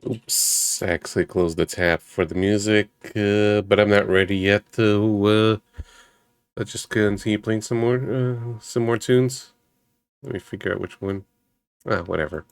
Oops, I actually closed the tab for the music, but I'm not ready yet to let's just continue playing some more tunes. Let me figure out which one. Ah, whatever.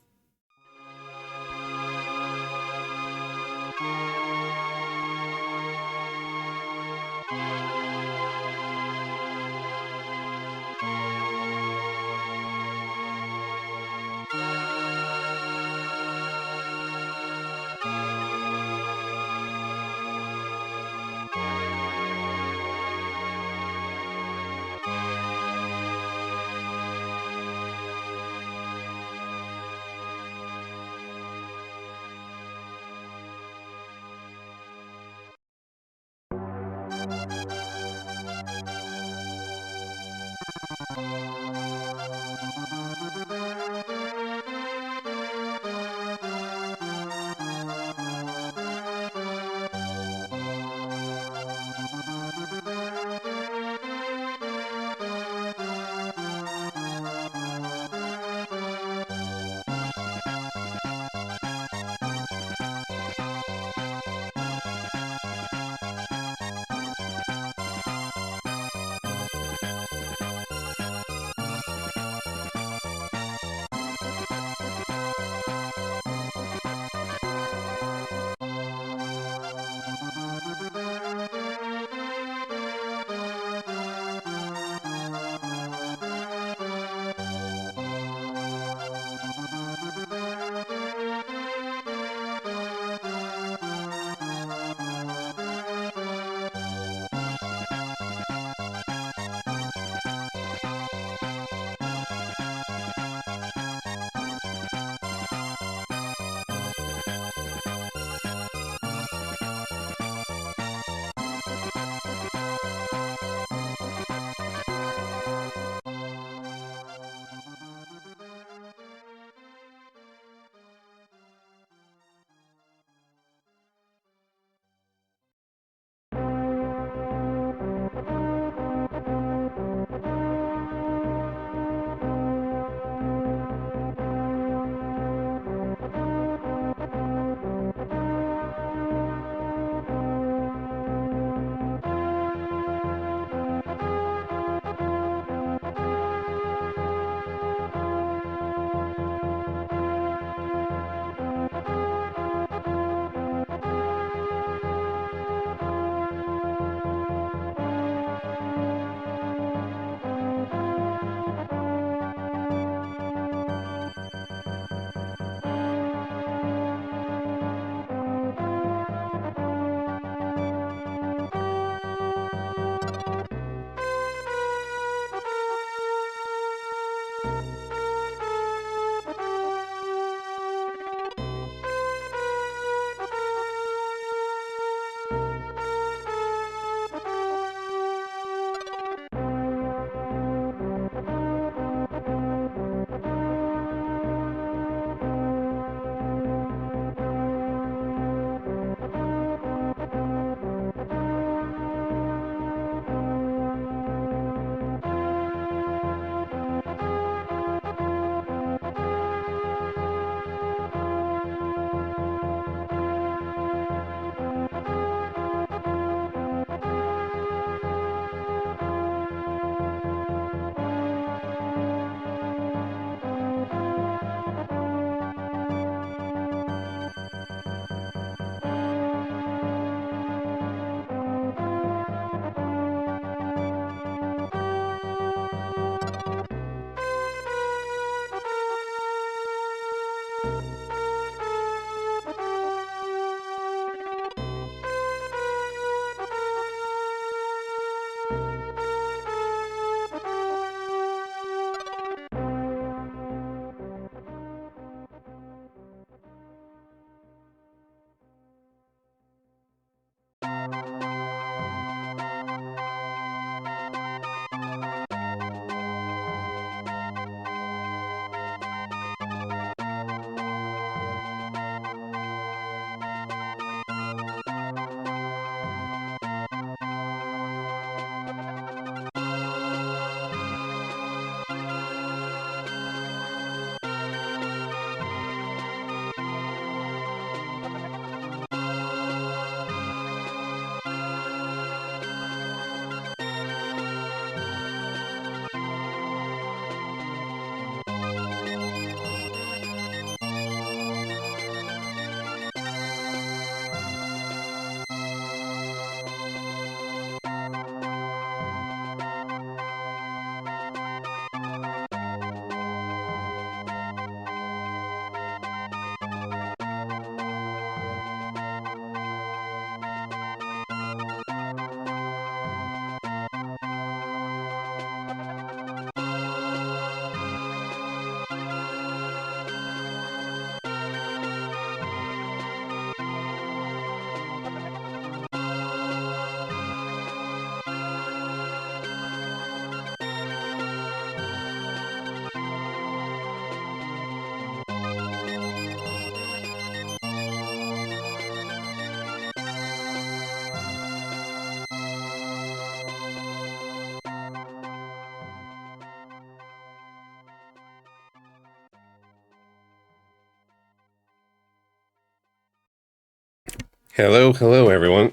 Hello everyone.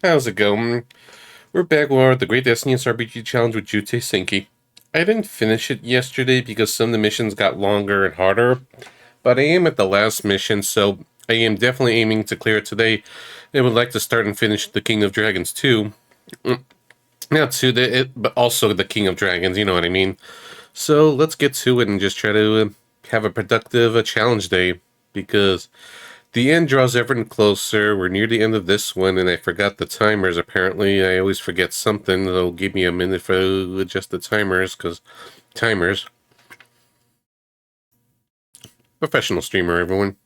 How's it going? We're back with the Great SNES RPG Challenge with Jutei Senki. I didn't finish it yesterday because some of the missions got longer and harder, but I am at the last mission, so I am definitely aiming to clear it today. I would like to start and finish the King of Dragons 2. Not 2, but also the King of Dragons, you know what I mean. So let's get to it and just try to have a productive challenge day, because the end draws ever closer. We're near the end of this one, and I forgot the timers, apparently. I always forget something. They'll give me a minute to adjust the timers, because timers. Professional streamer, everyone.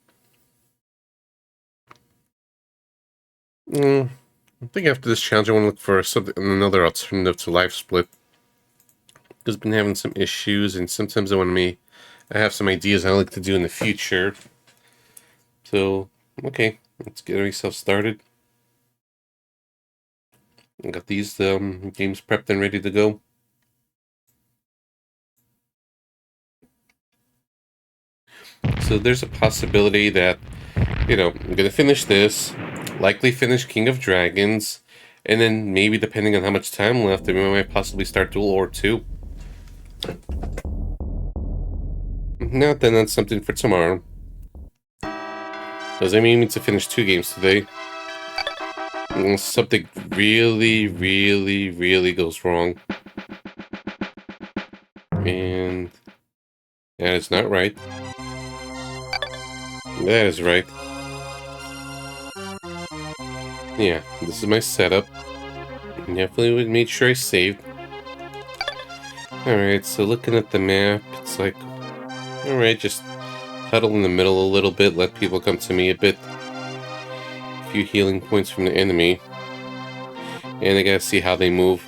I think after this challenge, I want to look for another alternative to Life Split, because I've been having some issues, and sometimes I have some ideas I like to do in the future. So, okay, let's get ourselves started. I got these games prepped and ready to go. So there's a possibility that, I'm going to finish this, likely finish King of Dragons, and then maybe, depending on how much time left, I might possibly start Duel War 2. Not then, that's something for tomorrow. Does that mean to finish 2 games today? Unless something really goes wrong. And that is not right. That is right. Yeah, this is my setup. Definitely would make sure I saved. Alright, so looking at the map, it's like, alright, just huddle in the middle a little bit, let people come to me a bit. A few healing points from the enemy. And I gotta see how they move.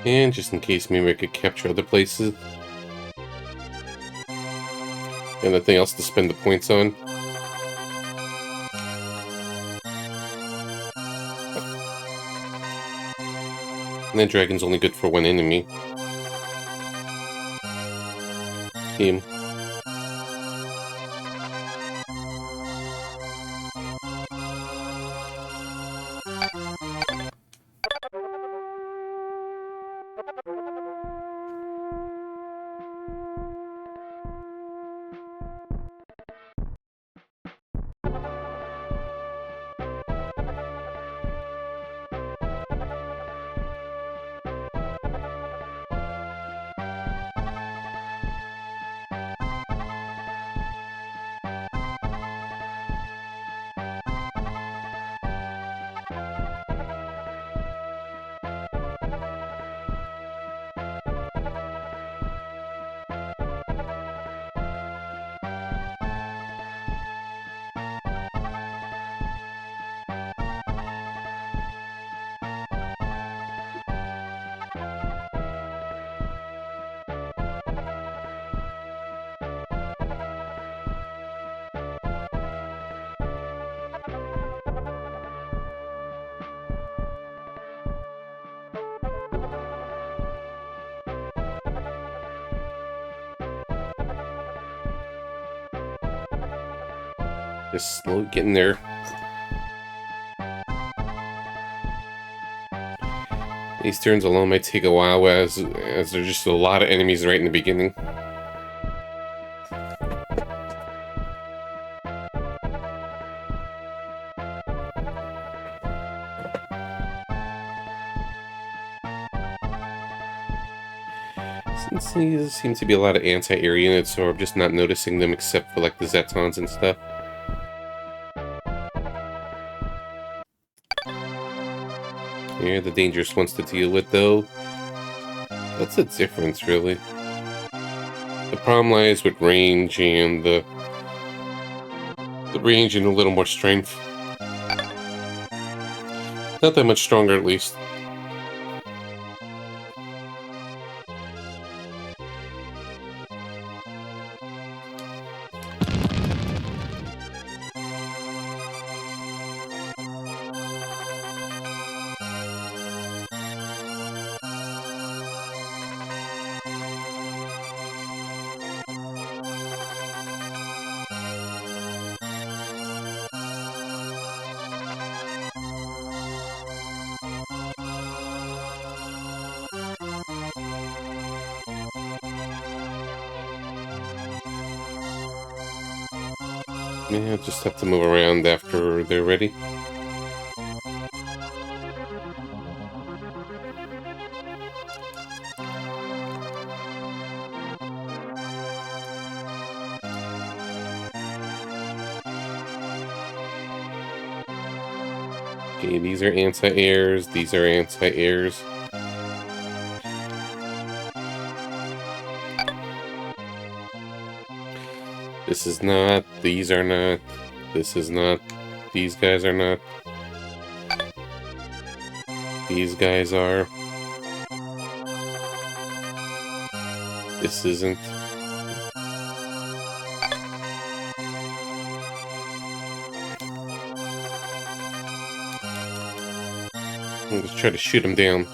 And just in case, maybe I could capture other places. And nothing else to spend the points on. And then Dragon's only good for one enemy. Him. Just slowly getting there. These turns alone might take a while as there's just a lot of enemies right in the beginning. Since these seem to be a lot of anti-air units, so I'm just not noticing them except for like the Zetons and stuff. Yeah, the dangerous ones to deal with though. That's the difference, really. The problem lies with range and the range and a little more strength. Not that much stronger, at least. Yeah, just have to move around after they're ready. Okay, these are anti-airs, these are anti-airs. This is not, these are not, this is not, these guys are not, these guys are, this isn't. I'm just try to shoot him down.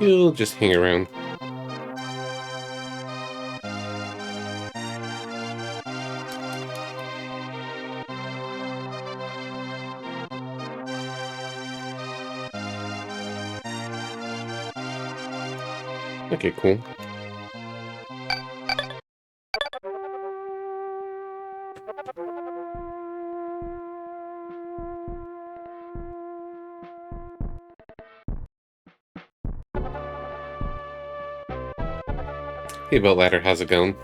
You'll just hang around. Okay, cool. Hey, Belt Ladder, how's it going?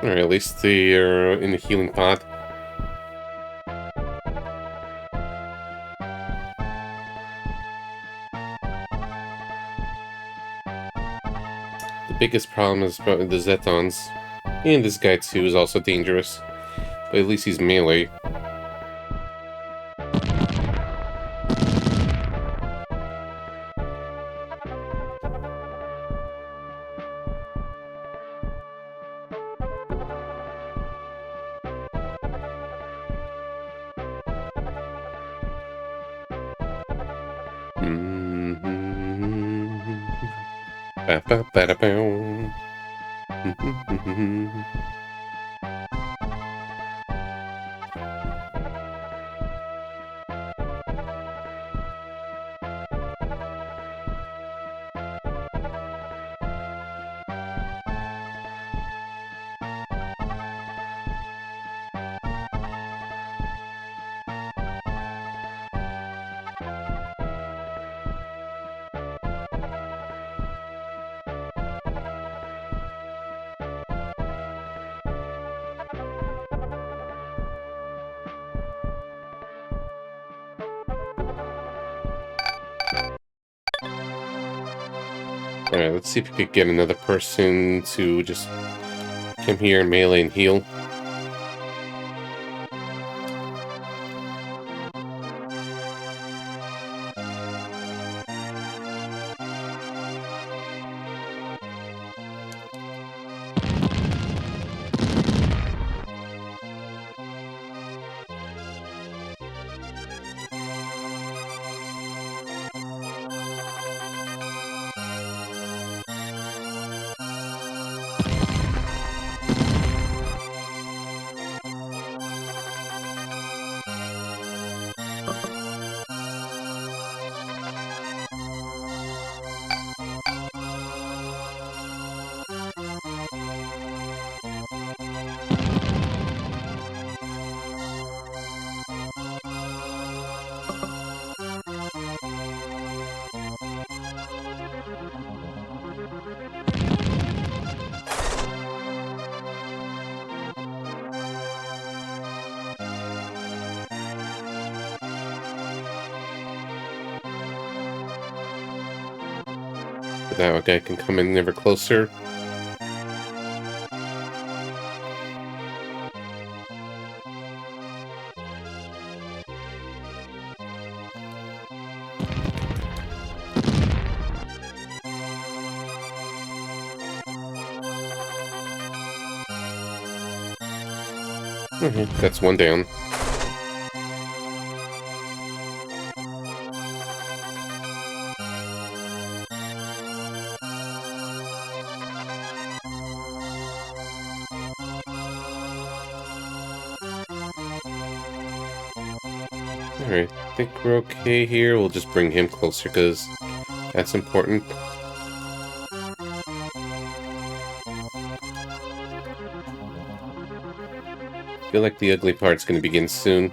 Alright, at least they're in the healing pod. The biggest problem is probably the Zetons. And this guy too is also dangerous. But at least he's melee. Alright, let's see if we could get another person to just come here and melee and heal. That guy can come in ever closer. That's one down. Alright, I think we're okay here. We'll just bring him closer because that's important. I feel like the ugly part's going to begin soon.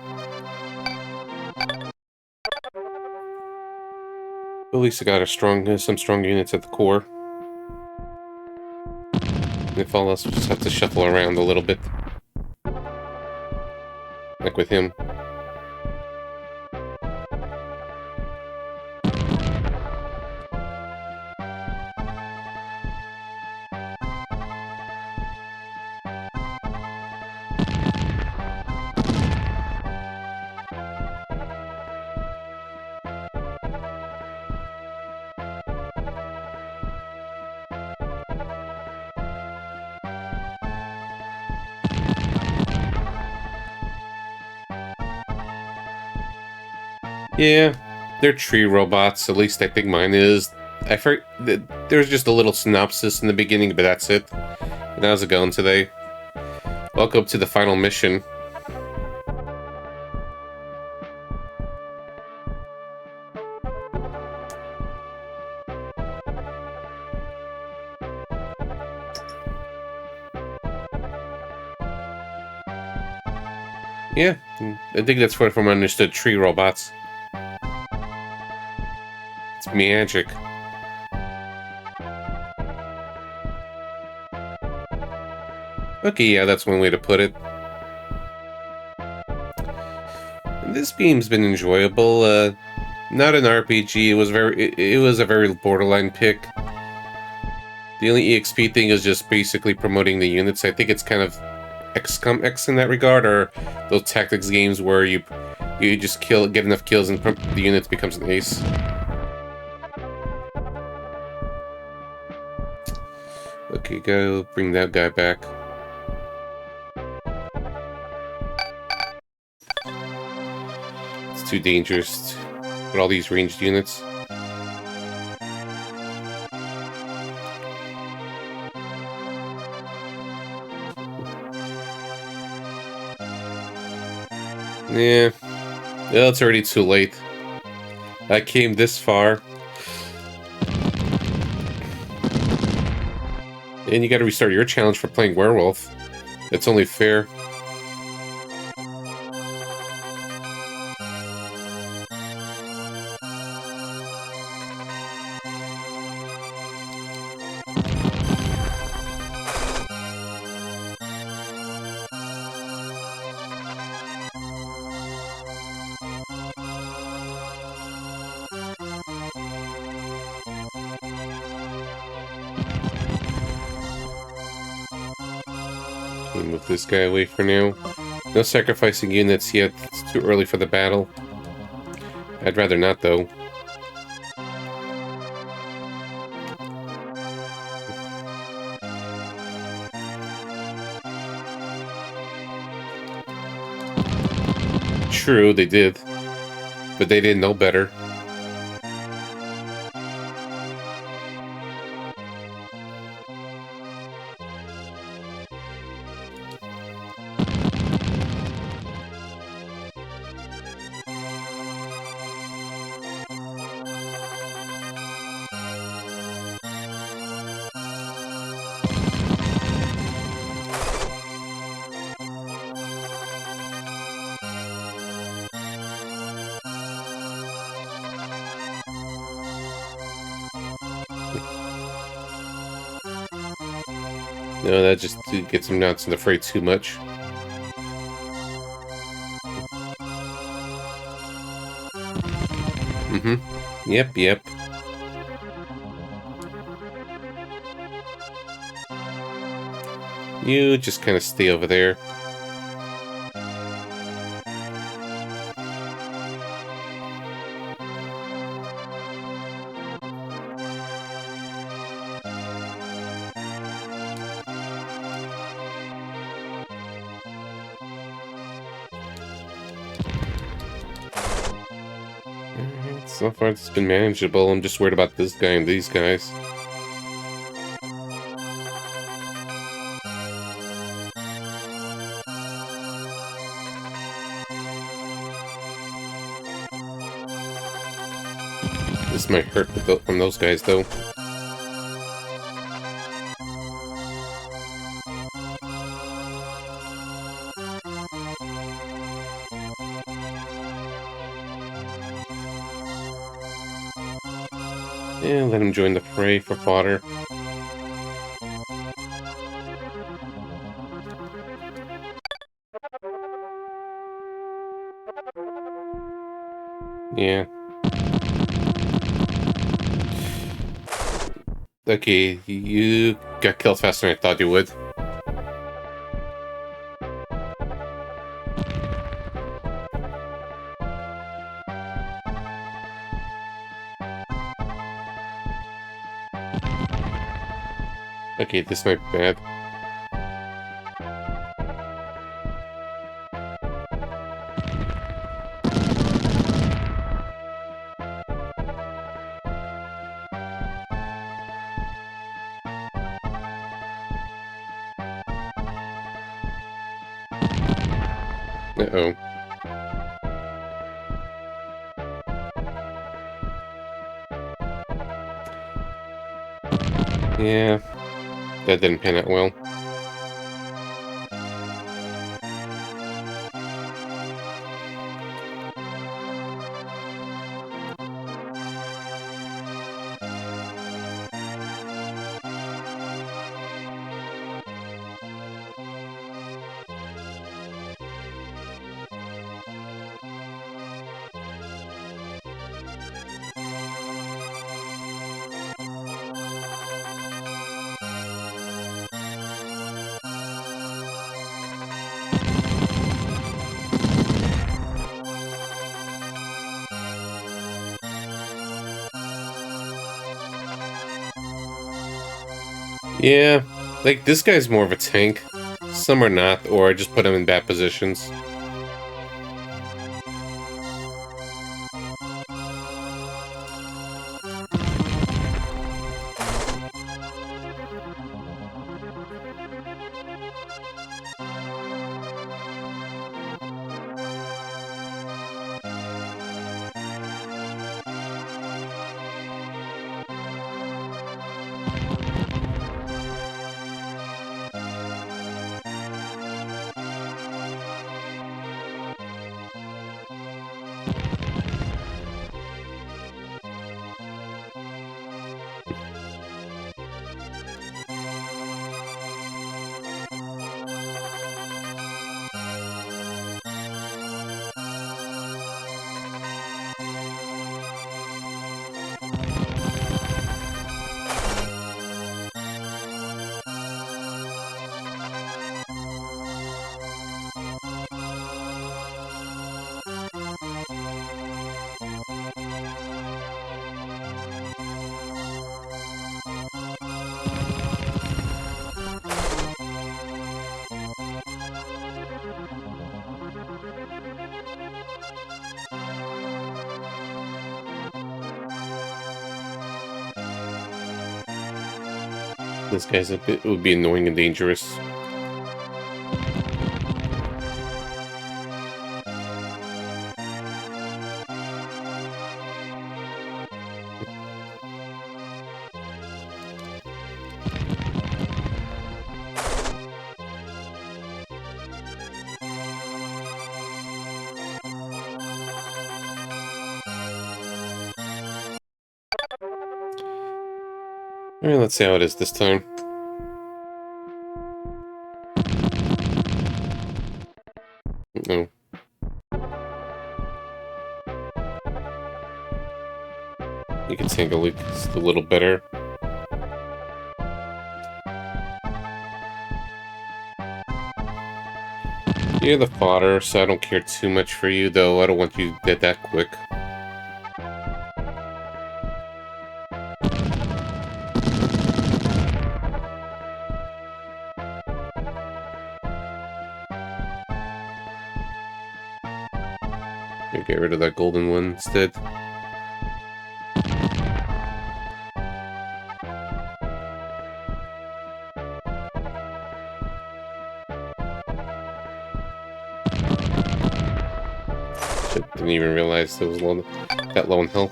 At least I got some strong units at the core. And if all else, we'll just have to shuffle around a little bit. Like with him. Yeah, they're tree robots. At least I think mine is. There's just a little synopsis in the beginning, but that's it. And how's it going today? Welcome to the final mission. Yeah, I think that's what from understood tree robots. It's magic. Okay, yeah, that's one way to put it. This game's been enjoyable. Not an RPG. It was a very borderline pick. The only EXP thing is just basically promoting the units. I think it's kind of XCOM X in that regard, or those tactics games where you just get enough kills and the unit becomes an ace. Okay, go bring that guy back. It's too dangerous with all these ranged units. Yeah, well, it's already too late. I came this far. And you gotta restart your challenge for playing Werewolf. It's only fair. Move this guy away for now. No sacrificing units yet. It's too early for the battle. I'd rather not, though. True, they did. But they didn't know better. No, that just gets them nuts in the fray too much. Mm-hmm. Yep. You just kind of stay over there. So far, it's been manageable. I'm just worried about this guy and these guys. This might hurt from those guys, though. Yeah, let him join the fray for fodder. Yeah. Okay, you got killed faster than I thought you would. Okay, this might be bad. Uh-oh. Yeah, that didn't pan out well. Yeah, like, this guy's more of a tank. Some are not, or I just put him in bad positions. This guy's a bit would be annoying and dangerous. Alright, let's see how it is this time. Oh. You can tangle it just a little better. You're the fodder, so I don't care too much for you, though I don't want you dead that quick. Maybe get rid of that golden one instead. Shit, didn't even realize it was that low in health.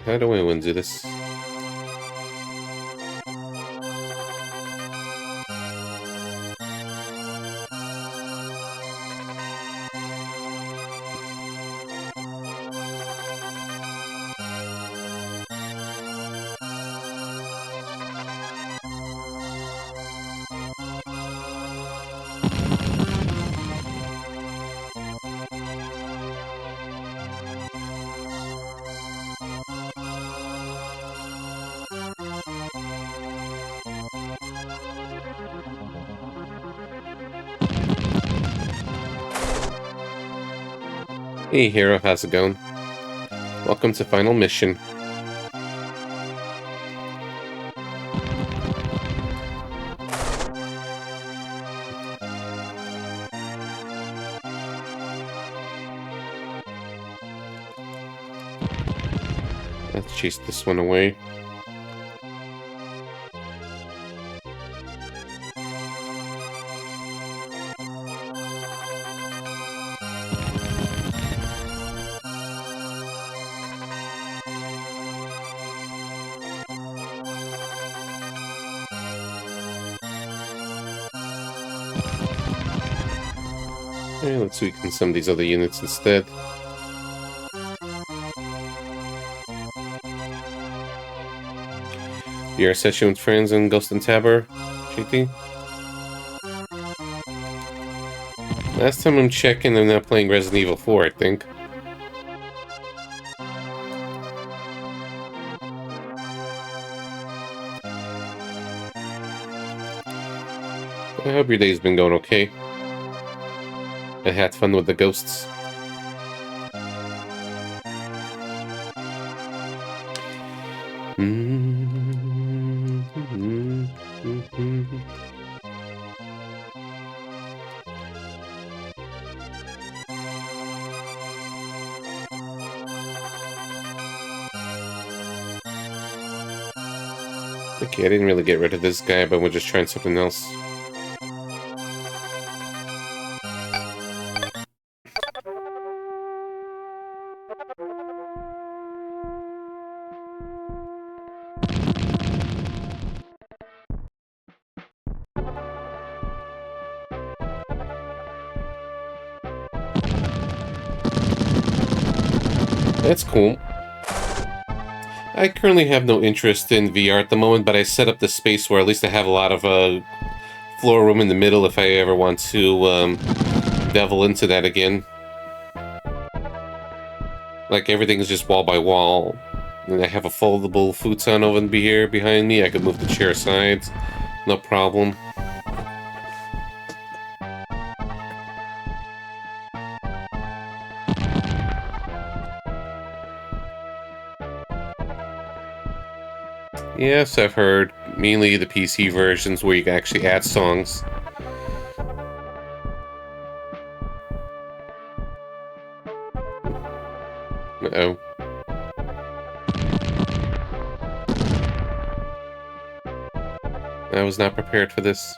How do I undo this? Hey hero, how's it going? Welcome to final mission. Let's chase this one away. Okay, let's weaken some of these other units instead. Your session with friends in Ghost and Tabor, JT? Last time I'm checking, I'm not playing Resident Evil 4, I think. I hope your day's been going okay. I had fun with the ghosts. Okay, I didn't really get rid of this guy, but we're just trying something else. That's cool. I currently have no interest in VR at the moment, but I set up this space where at least I have a lot of floor room in the middle if I ever want to delve into that again. Like, everything is just wall by wall. And I have a foldable futon over here behind me. I could move the chair aside. No problem. Yes, I've heard. Mainly the PC versions where you can actually add songs. Uh-oh. I was not prepared for this.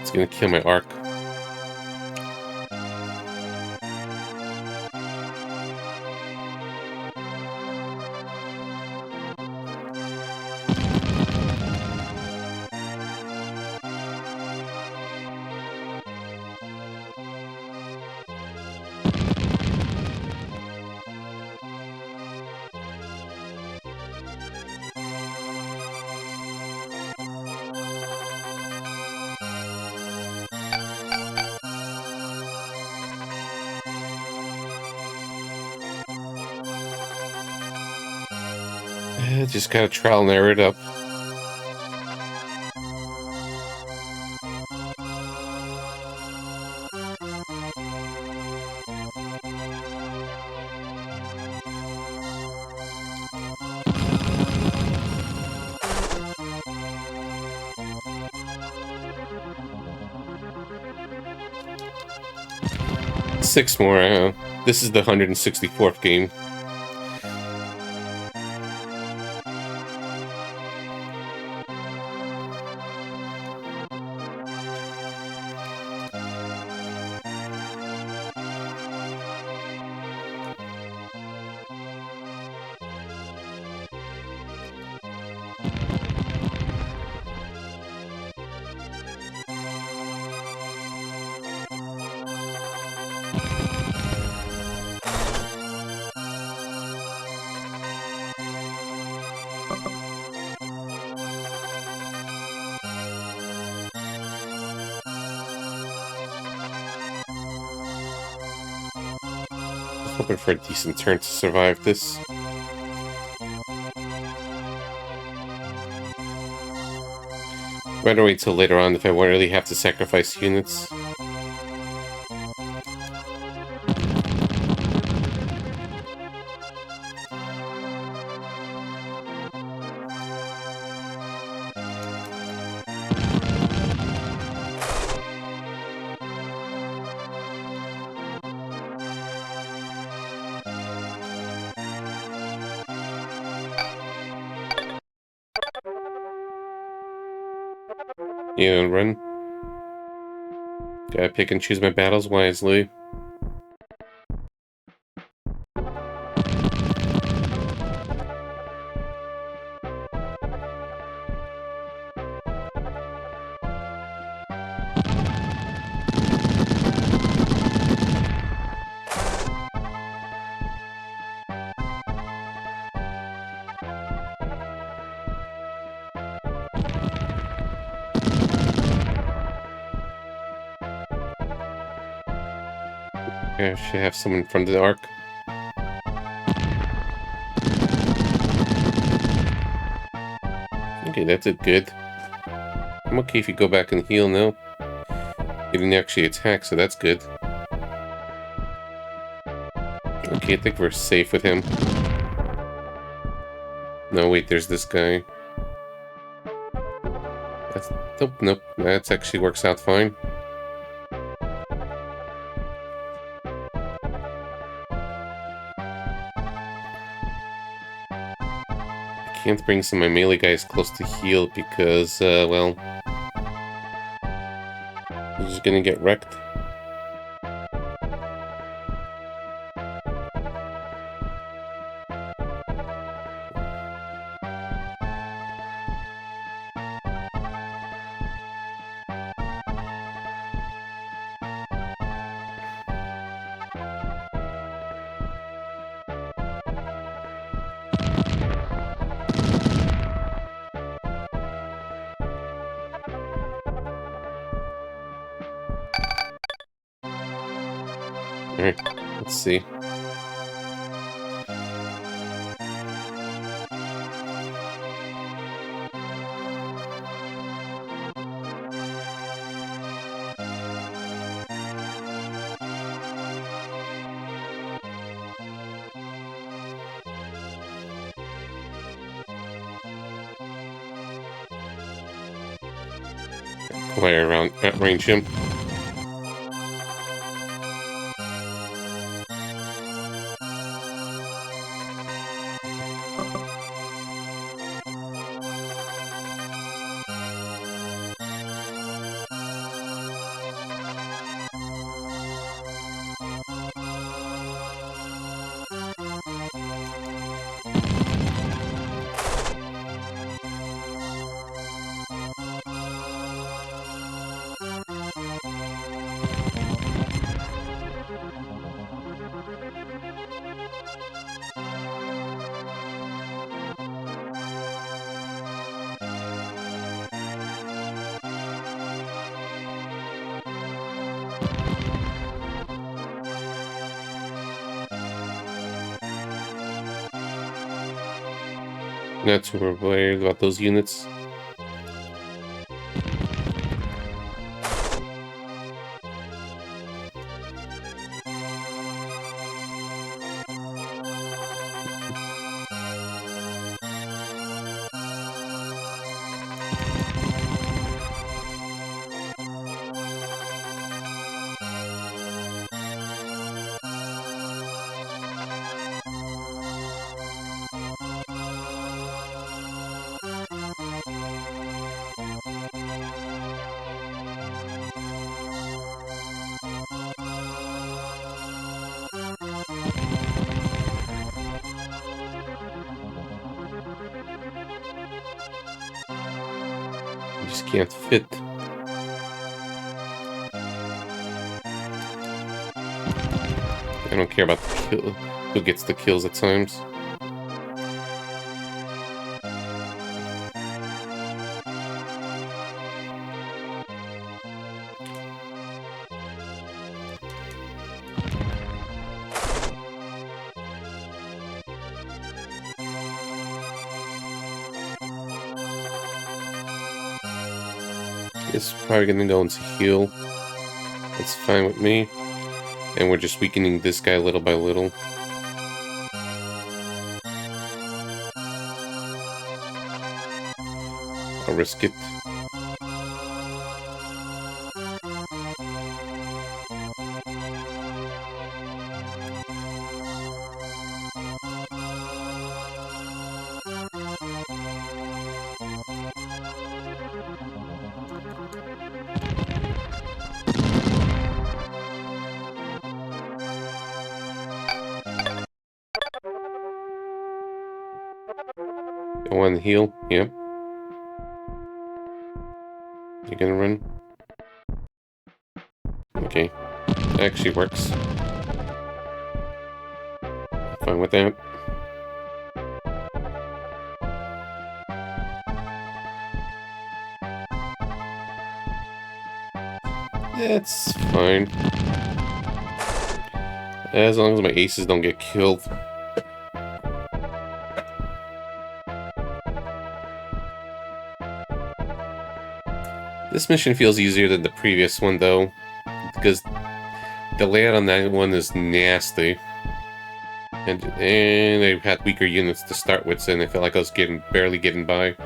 It's gonna kill my arc. Just gotta trial and error it up. Six more. This is the 164th game. Hoping for a decent turn to survive this. Better wait till later on if I really have to sacrifice units. Yeah, run. Gotta pick and choose my battles wisely. I should have someone in front of the arc. Okay, that did good. I'm okay if you go back and heal now. He didn't actually attack, so that's good. Okay, I think we're safe with him. No, wait, there's this guy. That's, nope, that actually works out fine. I can't bring some of my melee guys close to heal because, well, they're just gonna get wrecked. Alright, let's see. Way around range him. Not too worried about those units. Just can't fit. I don't care about the kill, who gets the kills at times. It's probably gonna go into heal. That's fine with me. And we're just weakening this guy little by little. I'll risk it. I want to heal. Yep. You gonna run? Okay. That actually works. Fine with that. It's fine. As long as my aces don't get killed. This mission feels easier than the previous one, though, because the layout on that one is nasty. And I had weaker units to start with, and I felt like I was barely getting by.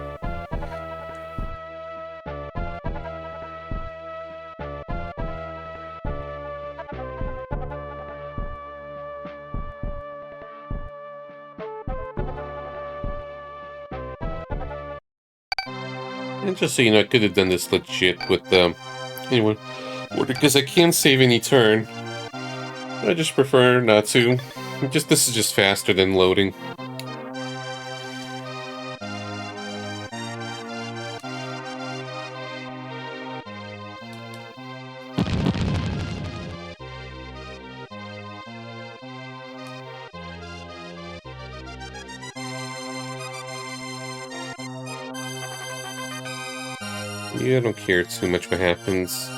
And just so you know, I could have done this legit with anyway, because I can't save any turn. I just prefer not to. This is just faster than loading. Yeah, I don't care too much what happens.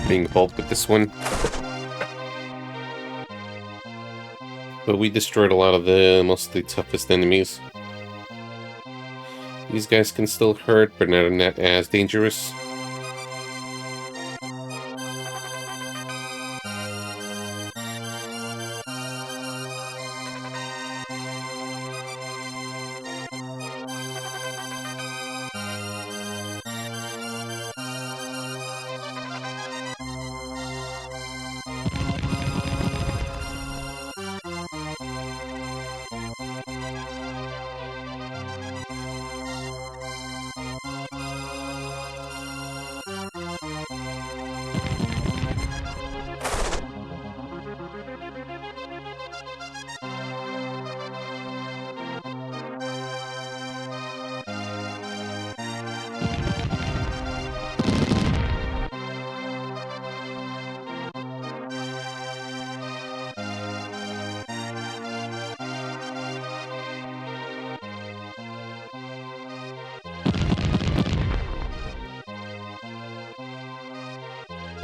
Being involved with this one. But we destroyed a lot of the mostly toughest enemies. These guys can still hurt, but not as dangerous.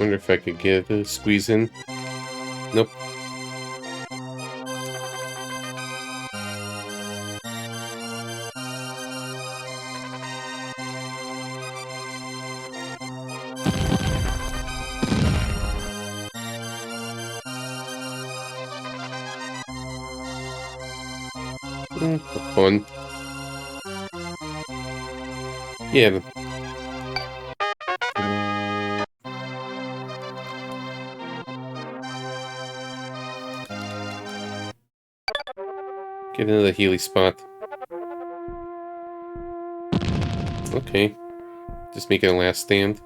Wonder if I could get a squeeze in. Nope. Fun. Yeah. Get into the Healy spot. Okay. Just making a last stand.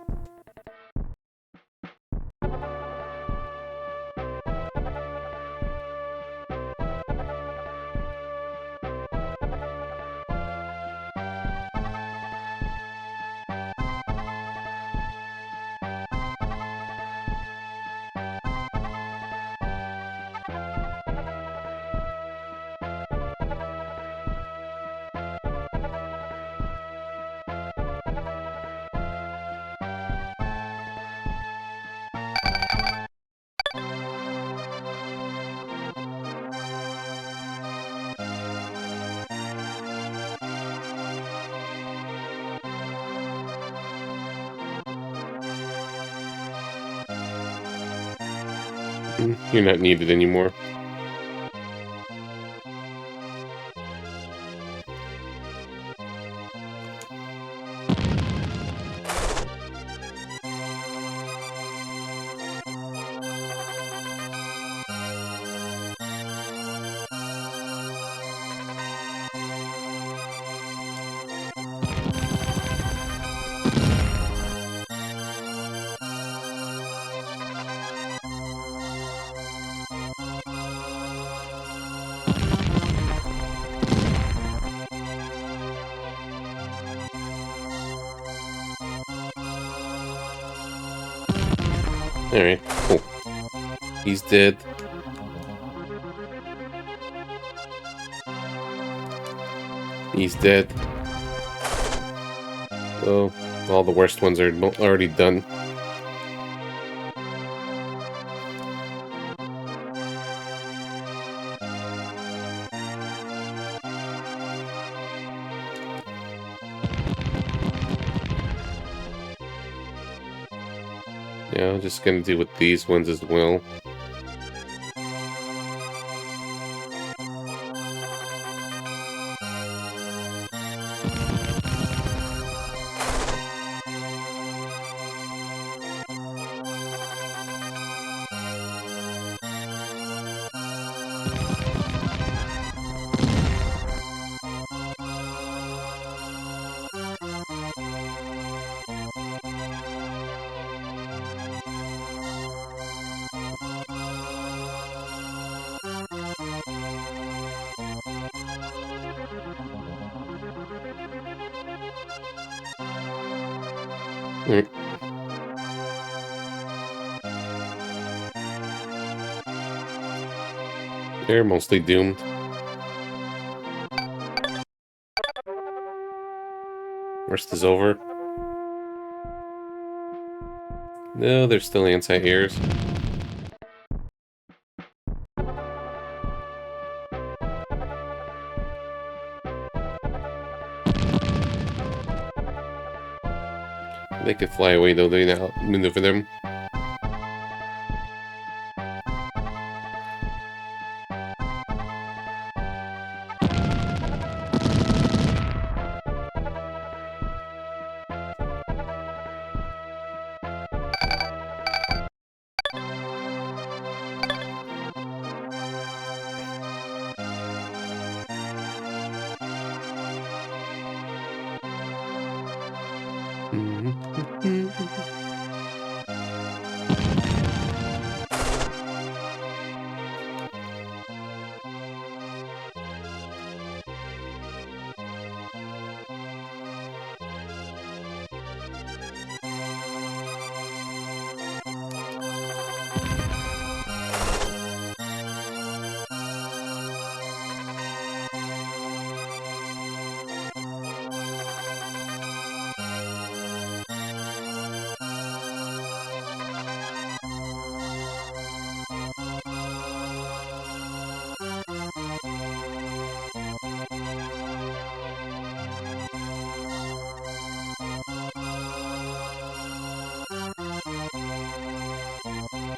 You're not needed anymore. Alright, cool. He's dead. He's dead. Oh, all the worst ones are already done. Yeah, I'm just gonna deal with these ones as well. Alright. They're mostly doomed. Rest is over. No, they're still anti-airs. They could fly away though, they now maneuver them.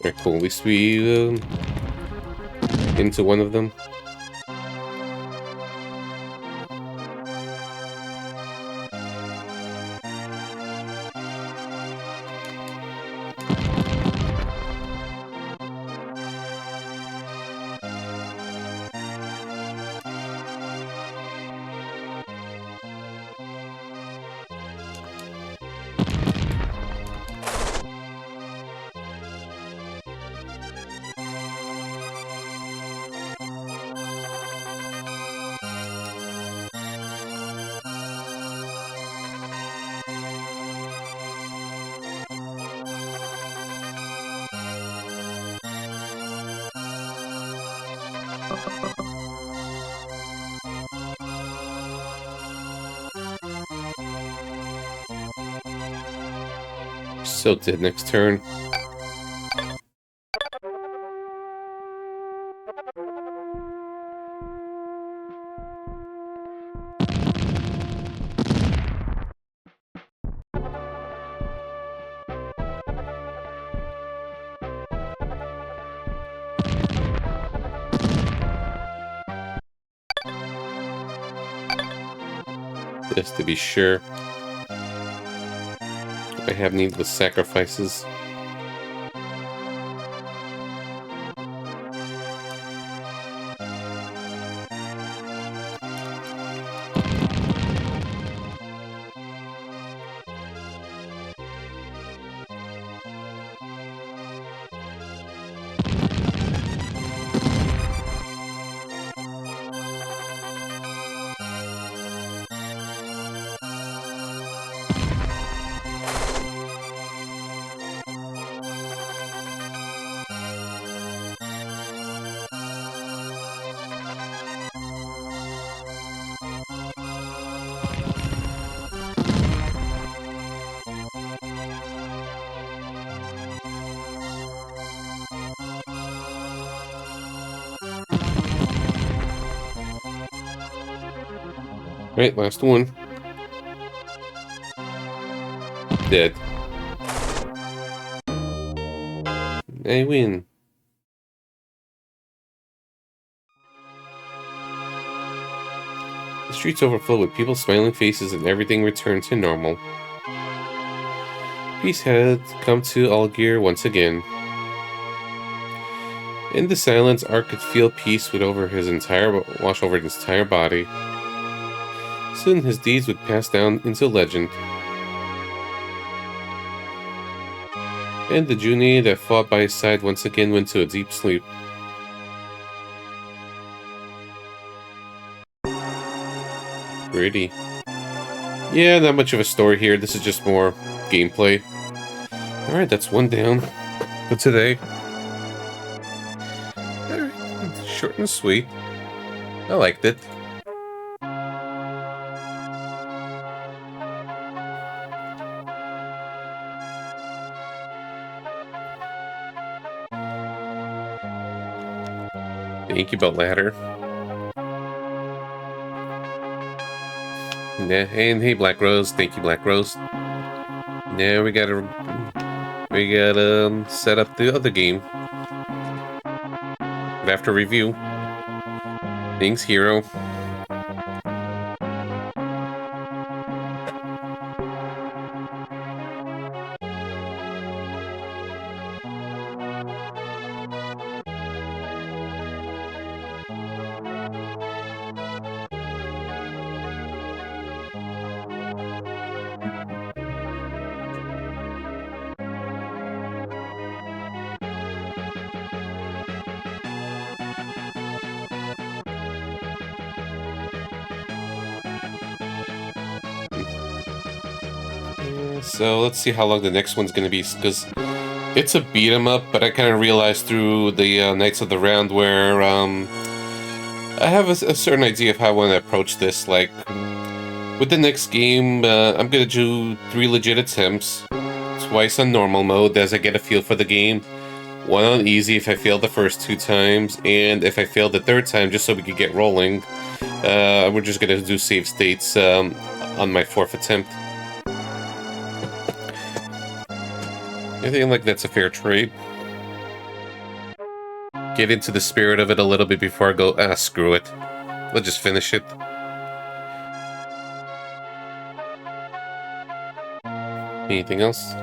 Alright, cool. At least we into one of them. So dead next turn. Just to be sure. I have needless sacrifices. Right, last one. Dead. I win. The streets overflow with people's smiling faces and everything returned to normal. Peace had come to Algier once again. In the silence, Art could feel peace wash over his entire body. Soon his deeds would pass down into legend. And the Jutei that fought by his side once again went to a deep sleep. Pretty. Yeah, not much of a story here. This is just more gameplay. Alright, that's one down for today. Alright, short and sweet. I liked it. Thank you, Belt Ladder. And hey, Black Rose. Thank you, Black Rose. Now we gotta set up the other game. But after review. Thanks, Hero. So let's see how long the next one's gonna be, because it's a beat 'em up, but I kind of realized through the Knights of the Round where I have a certain idea of how I want to approach this. Like, with the next game, I'm gonna do 3 legit attempts, twice on normal mode as I get a feel for the game, 1 on easy if I fail the first 2 times, and if I fail the 3rd time, just so we could get rolling, we're just gonna do save states on my 4th attempt. I think like that's a fair trade. get into the spirit of it a little bit before I go, screw it. Let's just finish it. Anything else?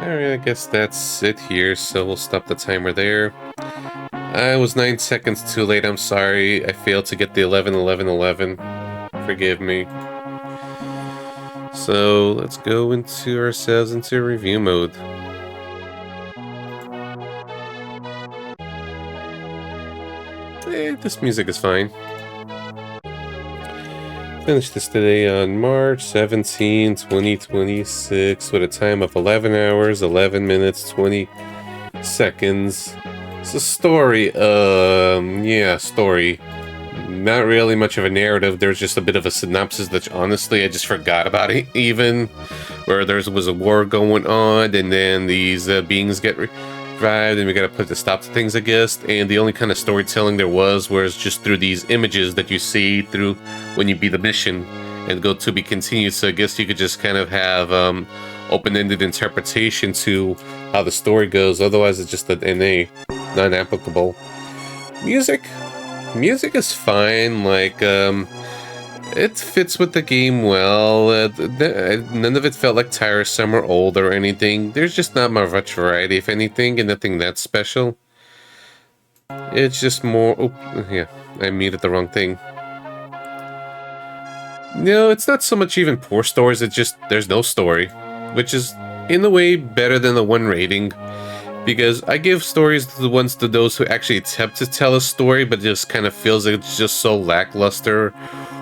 Alright, I guess that's it here, so we'll stop the timer there. I was 9 seconds too late, I'm sorry. I failed to get the 11-11-11. Forgive me. So, let's go into ourselves into review mode. This music is fine. Finished this today on March 17, 2026 with a time of 11 hours, 11 minutes, 20 seconds. It's a story, yeah, story. Not really much of a narrative, there's just a bit of a synopsis that honestly I just forgot about it even. Where there was a war going on and then these beings get revived and we gotta put a stop to things, I guess. And the only kind of storytelling there was just through these images that you see through when you beat the mission and go to be continued. So I guess you could just kind of have open-ended interpretation to how the story goes. Otherwise it's just an NA, non-applicable. Music is fine, like it fits with the game well. None of it felt like tiresome or old or anything. There's just not much variety, if anything, and nothing that special. It's just more... Oh, yeah, I muted the wrong thing. No, it's not so much even poor stories, it's just there's no story. Which is, in a way, better than the 1 rating. Because I give stories to the ones to those who actually attempt to tell a story, but just kind of feels like it's just so lackluster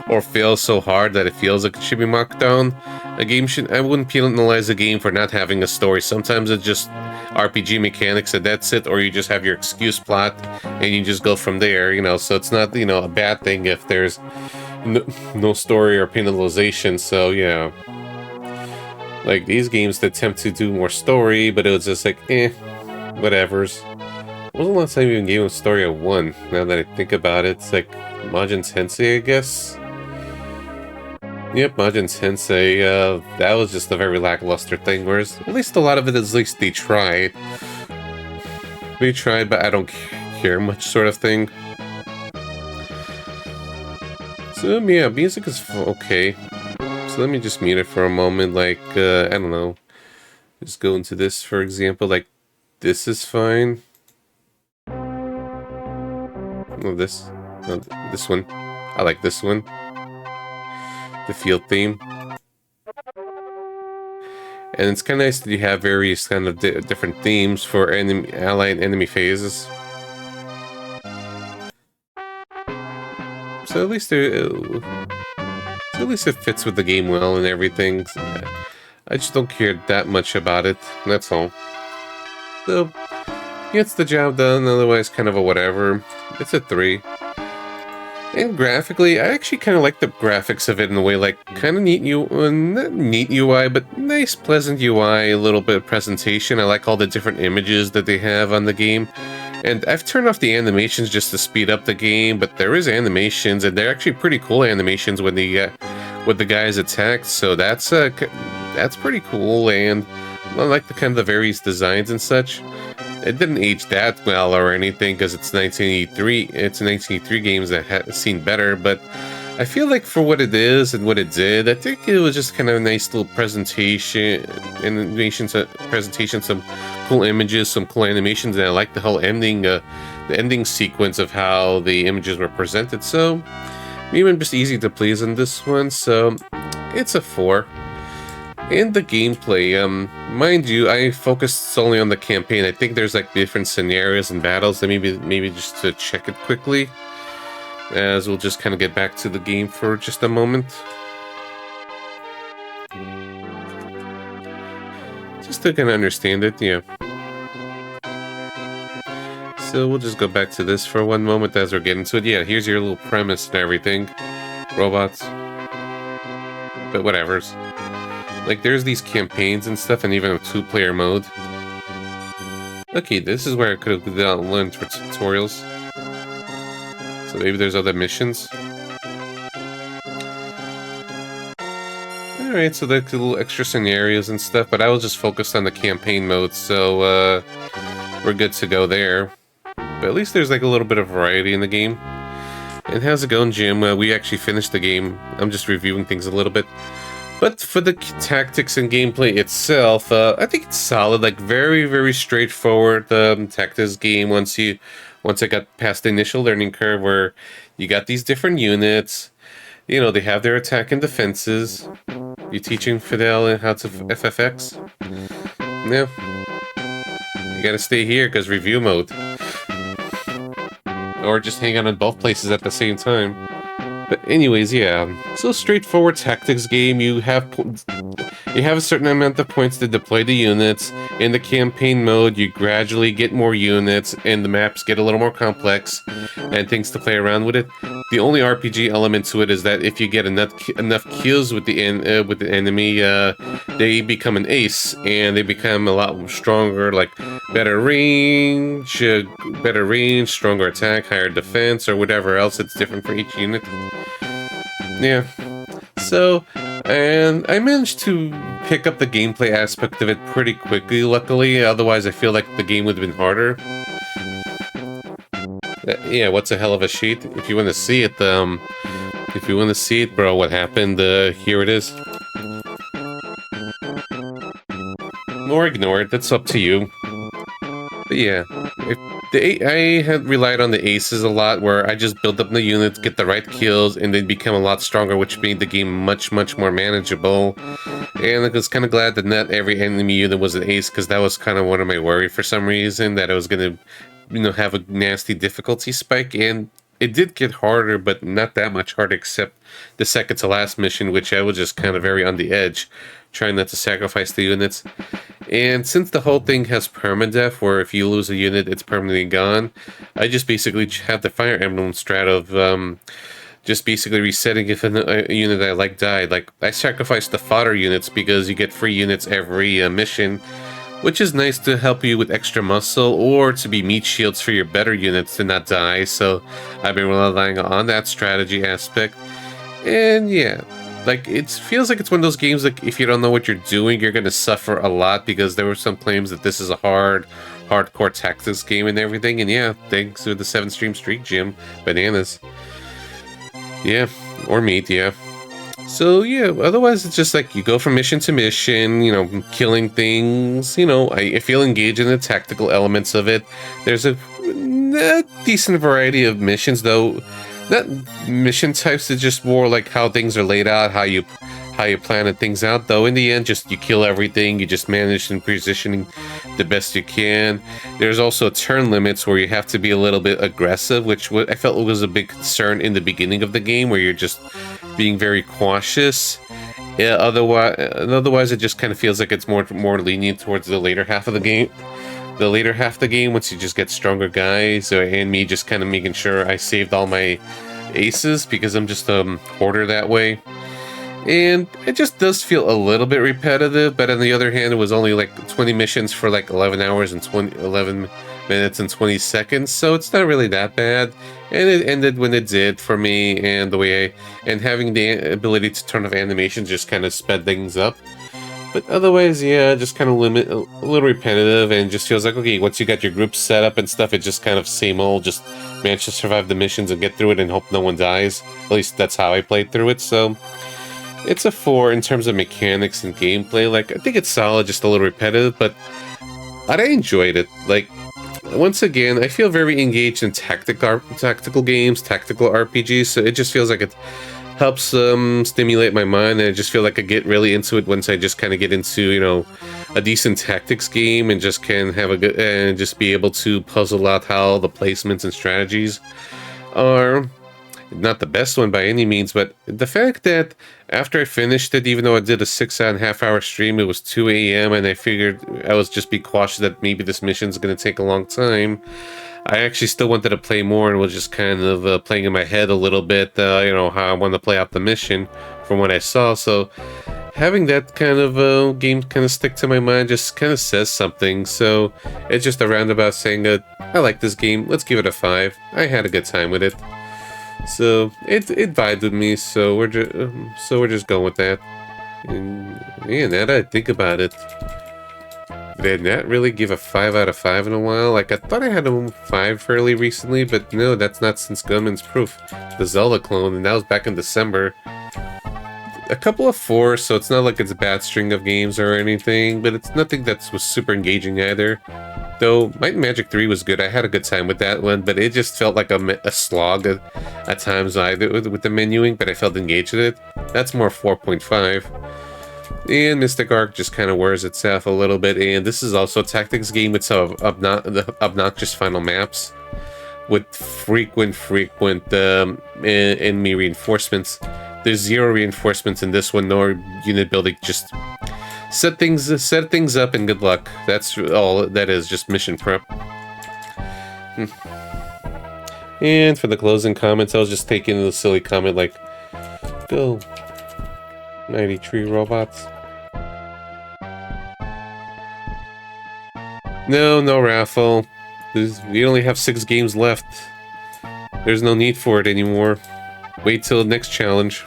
or fails so hard that it feels like it should be marked down. I wouldn't penalize a game for not having a story. Sometimes it's just RPG mechanics and that's it, or you just have your excuse plot and you just go from there, you know, so it's not, you know, a bad thing if there's no story or penalization, so yeah. Like these games that attempt to do more story, but it was just like, whatevers. When was the last time you even gave a story a 1? Now that I think about it, it's like Majin Tensei, I guess. Yep, Majin Tensei, that was just a very lackluster thing, whereas at least a lot of it is, at least they tried. They tried, but I don't care much sort of thing. So yeah, music is okay. So let me just mute it for a moment, like, I don't know. Just go into this, for example, like, this is fine. Oh, this one. I like this one. The field theme. And it's kind of nice that you have various kind of different themes for ally and enemy phases. So at least it fits with the game well and everything. I just don't care that much about it. That's all. So, gets the job done, otherwise kind of a whatever. It's a 3. And graphically, I actually kind of like the graphics of it in a way, like, kind of neat not neat UI, but nice, pleasant UI, a little bit of presentation. I like all the different images that they have on the game. And I've turned off the animations just to speed up the game, but there is animations, and they're actually pretty cool animations when the guys attack, so that's pretty cool, and I like the kind of the various designs and such. It didn't age that well or anything because it's 1983. It's 1983 games that have seen better, but I feel like for what it is and what it did, I think it was just kind of a nice little presentation, some cool images, some cool animations, and I like the whole ending, the ending sequence of how the images were presented. So maybe I'm just easy to please in this one. So it's a 4. And the gameplay, mind you, I focused solely on the campaign. I think there's like different scenarios and battles, and maybe just to check it quickly, as we'll just kind of get back to the game for just a moment. Just to kind of understand it, yeah. So we'll just go back to this for one moment as we're getting to it. Yeah, here's your little premise and everything. Robots. But whatevers. Like, there's these campaigns and stuff, and even a 2-player mode. Okay, this is where I could have learned for tutorials. So maybe there's other missions. Alright, so there's little extra scenarios and stuff, but I was just focused on the campaign mode, so we're good to go there. But at least there's like a little bit of variety in the game. And how's it going, Jim? We actually finished the game. I'm just reviewing things a little bit. But for the tactics and gameplay itself, I think it's solid. Like very, very straightforward tactics game. Once I got past the initial learning curve, where you got these different units. You know, they have their attack and defenses. You teaching Fidel how to FFX? Yeah. You gotta stay here because review mode. Or just hang out in both places at the same time. But anyways, yeah. So straightforward tactics game. You have a certain amount of points to deploy the units. In the campaign mode, you gradually get more units, and the maps get a little more complex, and things to play around with it. The only RPG element to it is that if you get enough kills with the enemy, they become an ace, and they become a lot stronger, like better range, stronger attack, higher defense, or whatever else. It's different for each unit. Yeah. So, and I managed to pick up the gameplay aspect of it pretty quickly, luckily. Otherwise, I feel like the game would have been harder. Yeah, what's a hell of a sheet? If you want to see it, bro, what happened? Here it is. Or ignore it. That's up to you. But yeah, I had relied on the aces a lot, where I just build up the units, get the right kills, and they'd become a lot stronger, which made the game much, much more manageable. And I was kind of glad that not every enemy unit was an ace, because that was kind of one of my worry for some reason, that I was going to, have a nasty difficulty spike. And it did get harder, but not that much harder, except the second to last mission, which I was just kind of very on the edge, trying not to sacrifice the units. And since the whole thing has permadeath, where if you lose a unit, it's permanently gone, I just basically have the Fire Emblem strat of just basically resetting if a unit I like died. Like, I sacrificed the fodder units because you get free units every mission, which is nice to help you with extra muscle, or to be meat shields for your better units to not die. So I've been relying on that strategy aspect. And yeah, like, it feels like it's one of those games, like, if you don't know what you're doing, you're gonna suffer a lot, because there were some claims that this is a hardcore tactics game and everything. And yeah, thanks to the 7-stream streak, Jim. Bananas. Yeah, or meat, yeah. So yeah, otherwise it's just like you go from mission to mission, killing things. I feel engaged in the tactical elements of it. There's a decent variety of missions, though. Not mission types, it's just more like how things are laid out, how you plan things out. Though in the end, just you kill everything, you just manage in positioning the best you can. There's also turn limits where you have to be a little bit aggressive, which I felt was a big concern in the beginning of the game, where you're just being very cautious. Yeah, otherwise it just kind of feels like it's more lenient towards the later half of the game. The later half of the game, once you just get stronger guys, and me just kind of making sure I saved all my aces, because I'm just a hoarder that way. And it just does feel a little bit repetitive, but on the other hand, it was only like 20 missions for like 11 hours and 11 minutes and 20 seconds, so it's not really that bad. And it ended when it did for me, and and having the ability to turn off animations just kind of sped things up. But otherwise, yeah, just kind of a little repetitive, and just feels like, okay, once you got your group set up and stuff, it's just kind of same old, just manage to survive the missions and get through it and hope no one dies. At least that's how I played through it, so it's a 4 in terms of mechanics and gameplay. Like, I think it's solid, just a little repetitive, but I enjoyed it. Like, once again, I feel very engaged in tactical games, tactical RPGs, so it just feels like it helps stimulate my mind, and I just feel like I get really into it once I just kind of get into, a decent tactics game, and just can have a good, and just be able to puzzle out how the placements and strategies are. Not the best one by any means, but the fact that after I finished it, even though I did a 6.5-hour stream, it was 2 a.m. and I figured I was just be cautious that maybe this mission's going to take a long time. I actually still wanted to play more, and was just kind of playing in my head a little bit, how I want to play out the mission from what I saw. So having that kind of game kind of stick to my mind just kind of says something. So it's just a roundabout saying that I like this game. Let's give it a 5. I had a good time with it. So it vibed with me. So we're just going with that. And man, now that I think about it, did not really give a 5 out of 5 in a while. Like, I thought I had a 5 fairly recently, but no, that's not since Gunman's Proof, the Zelda clone, and that was back in December. A couple of 4s, so it's not like it's a bad string of games or anything, but it's nothing that was super engaging either. Though, Might and Magic 3 was good. I had a good time with that one, but it just felt like a slog at times either with the menuing, but I felt engaged with it. That's more 4.5. And Mystic Arc just kind of wears itself a little bit, and this is also a tactics game with some obnoxious final maps with frequent enemy reinforcements. There's 0 reinforcements in this one, nor unit building. Just set things up and good luck. That's all that is, just mission prep. And for the closing comments, I was just taking the silly comment like, go 93 robots. No raffle. We only have 6 games left. There's no need for it anymore. Wait till the next challenge.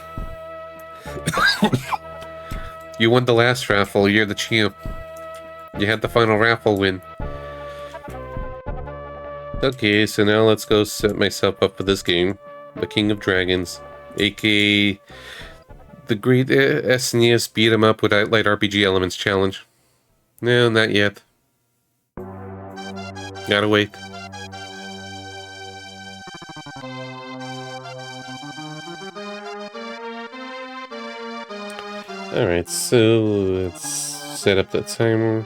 You won the last raffle, you're the champ. You had the final raffle win. Okay, so now let's go set myself up for this game. The King of Dragons, aka the great SNES beat 'em up with light RPG elements challenge. No, not yet. Gotta wait. Alright, so let's set up the timer.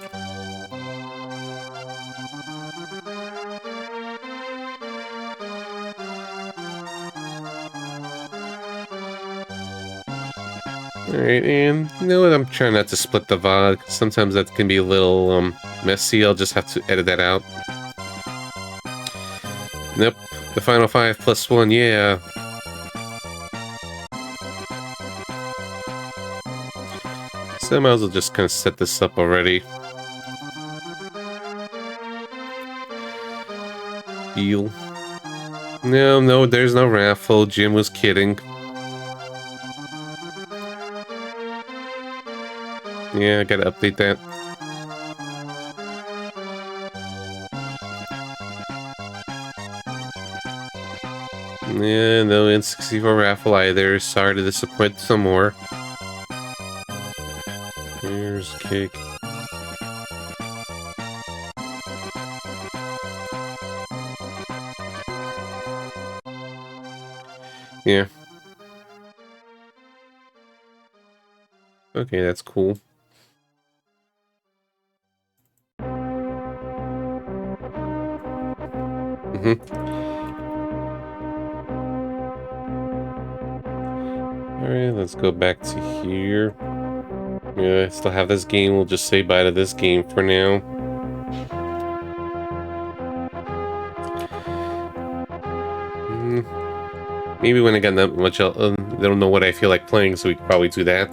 Alright, and you know what? I'm trying not to split the VOD. Sometimes that can be a little messy. I'll just have to edit that out. Nope. The final 5 plus 1, yeah. So I might as well just kind of set this up already. Heal. No, there's no raffle. Jim was kidding. Yeah, I gotta update that. Yeah, no N64 raffle either. Sorry to disappoint some more. Here's cake. Yeah. Okay, that's cool. Alright, let's go back to here. Yeah, I still have this game. We'll just say bye to this game for now. Maybe when I get that much, they don't know what I feel like playing, so we could probably do that.